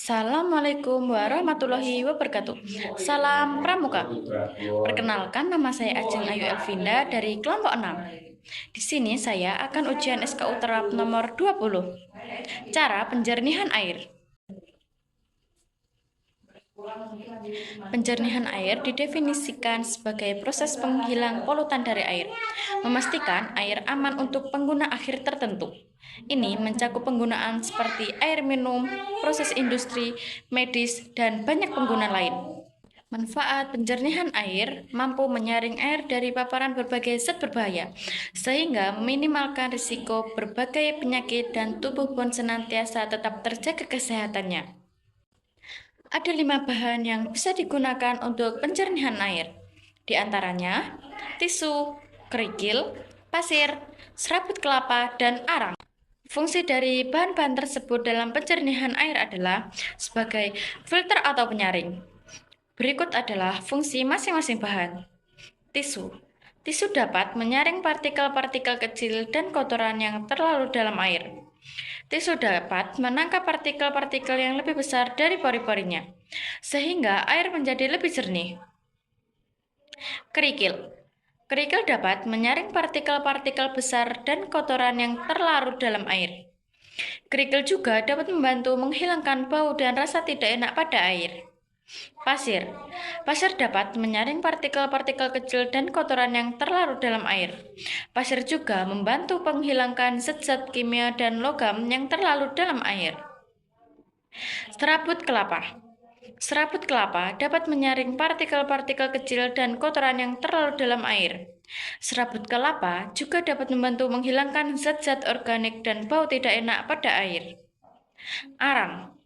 Assalamualaikum warahmatullahi wabarakatuh. Salam Pramuka. Perkenalkan, nama saya Ajeng Ayu Elvinda dari kelompok 6. Di sini saya akan ujian SKU terap nomor 20. Cara penjernihan air. Penjernihan air didefinisikan sebagai proses penghilang polutan dari air, memastikan air aman untuk pengguna akhir tertentu. Ini mencakup penggunaan seperti air minum, proses industri, medis, dan banyak pengguna lain. Manfaat penjernihan air mampu menyaring air dari paparan berbagai zat berbahaya, sehingga meminimalkan risiko berbagai penyakit dan tubuh pun senantiasa tetap terjaga kesehatannya. Ada 5 bahan yang bisa digunakan untuk penjernihan air. Di antaranya, tisu, kerikil, pasir, serabut kelapa, dan arang. Fungsi dari bahan-bahan tersebut dalam penjernihan air adalah sebagai filter atau penyaring. Berikut adalah fungsi masing-masing bahan. Tisu. Tisu dapat menyaring partikel-partikel kecil dan kotoran yang terlalu dalam air. Tisu dapat menangkap partikel-partikel yang lebih besar dari pori-porinya, sehingga air menjadi lebih jernih. Kerikil. Kerikil dapat menyaring partikel-partikel besar dan kotoran yang terlarut dalam air. Kerikil juga dapat membantu menghilangkan bau dan rasa tidak enak pada air. Pasir. Pasir dapat menyaring partikel-partikel kecil dan kotoran yang terlarut dalam air. Pasir juga membantu menghilangkan zat-zat kimia dan logam yang terlarut dalam air. Serabut kelapa. Serabut kelapa dapat menyaring partikel-partikel kecil dan kotoran yang terlarut dalam air. Serabut kelapa juga dapat membantu menghilangkan zat-zat organik dan bau tidak enak pada air. Arang.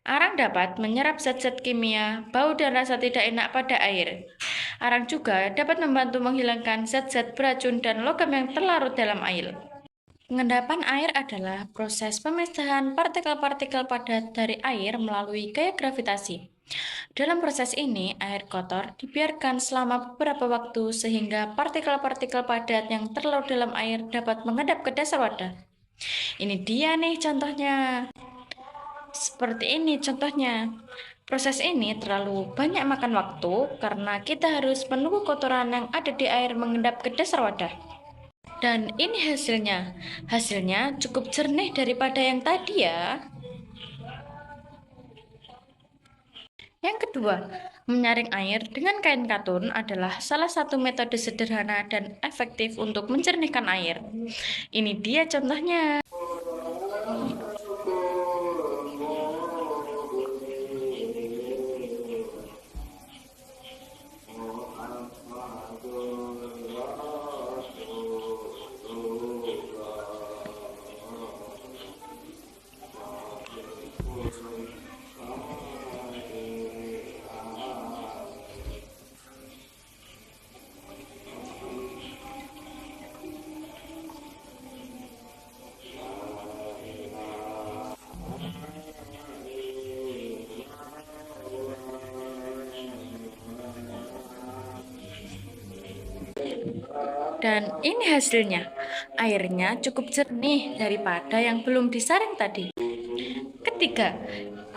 Arang dapat menyerap zat-zat kimia, bau dan rasa tidak enak pada air. Arang juga dapat membantu menghilangkan zat-zat beracun dan logam yang terlarut dalam air. Pengendapan air adalah proses pemisahan partikel-partikel padat dari air melalui gaya gravitasi. Dalam proses ini, air kotor dibiarkan selama beberapa waktu sehingga partikel-partikel padat yang terlarut dalam air dapat mengendap ke dasar wadah. Ini dia nih contohnya. Seperti ini contohnya. Proses ini terlalu banyak makan waktu karena kita harus menunggu kotoran yang ada di air mengendap ke dasar wadah. Dan ini hasilnya. Hasilnya cukup jernih daripada yang tadi ya. Yang kedua, menyaring air dengan kain katun adalah salah satu metode sederhana dan efektif untuk menjernihkan air. Ini dia contohnya. Dan ini hasilnya. Airnya cukup jernih daripada yang belum disaring tadi. Ketiga,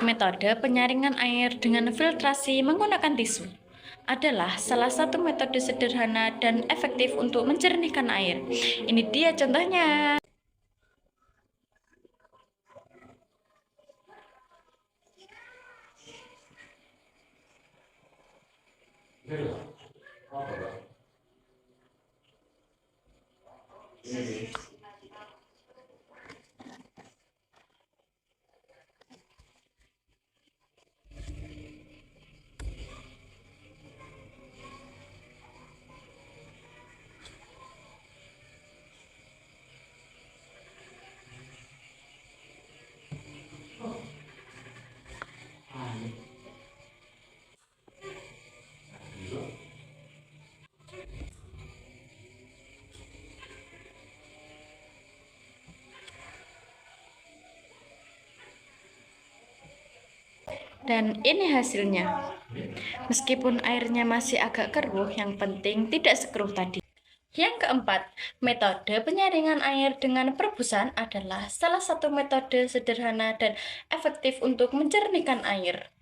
metode penyaringan air dengan filtrasi menggunakan tisu adalah salah satu metode sederhana dan efektif untuk menjernihkan air. Ini dia contohnya. Dan ini hasilnya. Meskipun airnya masih agak keruh, yang penting tidak sekeruh tadi. Yang keempat, metode penyaringan air dengan perebusan adalah salah satu metode sederhana dan efektif untuk mencernihkan air.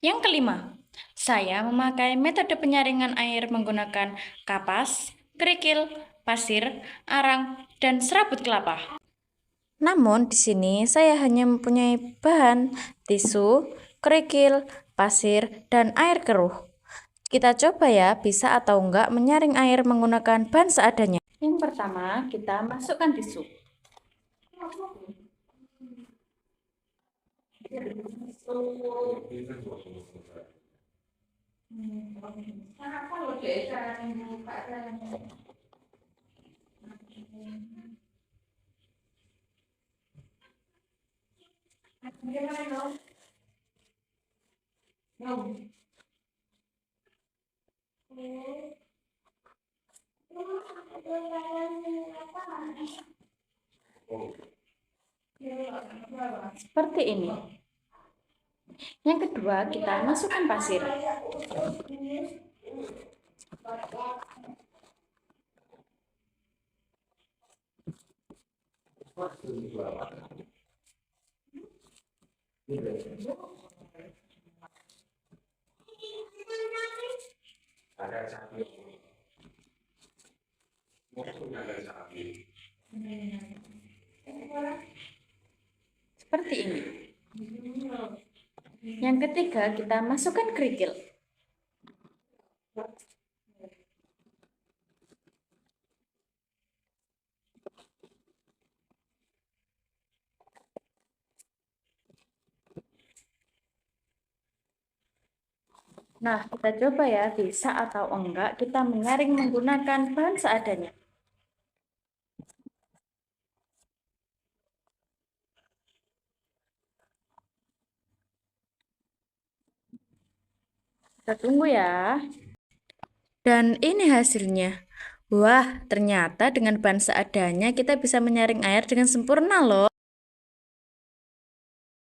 Yang kelima, saya memakai metode penyaringan air menggunakan kapas, kerikil, pasir, arang, dan serabut kelapa. Namun di sini saya hanya mempunyai bahan tisu, kerikil, pasir, dan air keruh. Kita coba ya, bisa atau enggak menyaring air menggunakan bahan seadanya. Yang pertama, kita masukkan tisu. Seperti ini. Yang kedua, kita masukkan pasir. Seperti ini. Yang ketiga, kita masukkan kerikil. Nah, kita coba ya, bisa atau enggak kita menyaring menggunakan bahan seadanya. Kita tunggu ya. Dan ini hasilnya. Wah, ternyata dengan bahan seadanya kita bisa menyaring air dengan sempurna loh.